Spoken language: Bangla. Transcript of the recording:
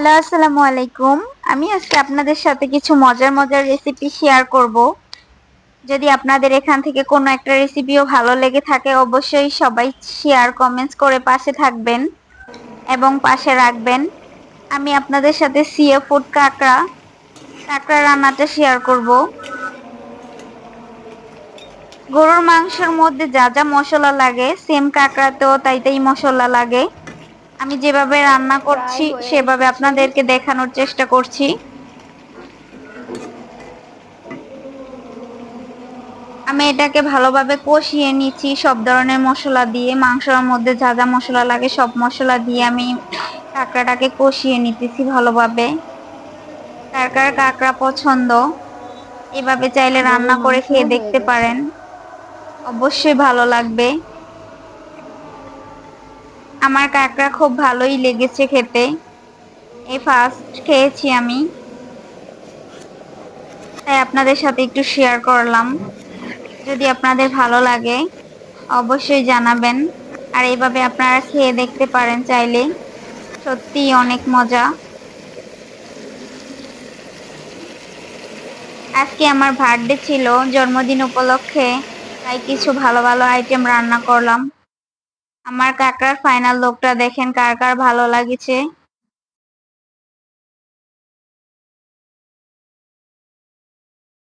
হ্যালো, আসসালামু আলাইকুম। আমি আজকে আপনাদের সাথে কিছু মজার মজার রেসিপি শেয়ার করব। যদি আপনাদের এখান থেকে কোনো একটা রেসিপিও ভালো লেগে থাকে, অবশ্যই সবাই শেয়ার, কমেন্টস করে পাশে থাকবেন এবং পাশে রাখবেন। আমি আপনাদের সাথে সি ফুড কাঁকড়া রান্নাটা শেয়ার করব। গরুর মাংসের মধ্যে যা যা মশলা লাগে, সেম কাঁকড়াতেও তাই তাই মশলা লাগে। আমি যেভাবে রান্না প্রায় করছি হয়ে সেভাবে এসেছে। আপনাদেরকে দেখানোর চেষ্টা করছি। আমি এটাকে ভালোভাবে কষিয়ে নিচ্ছি সব ধরনের মশলা দিয়ে। মাংসের মধ্যে যা যা মশলা লাগে সব মশলা দিয়ে আমি কাঁকড়াটাকে কষিয়ে নিতেছি ভালোভাবে। কার কার কাঁকড়া পছন্দ, এভাবে চাইলে রান্না গরুর করে মাংসও খেয়ে হয়ে দেখতে গেছে। পারেন, অবশ্যই ভালো লাগবে। আমার কাঁকড়া খুব ভালোই লেগেছে খেতে, এই ফার্স্ট খেয়েছি আমি, তাই আপনাদের সাথে একটু শেয়ার করলাম। যদি আপনাদের ভালো লাগে অবশ্যই জানাবেন, আর এইভাবে আপনারা খেয়ে দেখতে পারেন চাইলে, সত্যিই অনেক মজা। আজকে আমার বার্থডে ছিল, জন্মদিন উপলক্ষে, তাই কিছু ভালো ভালো আইটেম রান্না করলাম। আমার কাকার ফাইনাল লুকটা দেখেন কার কার ভালো লাগছে।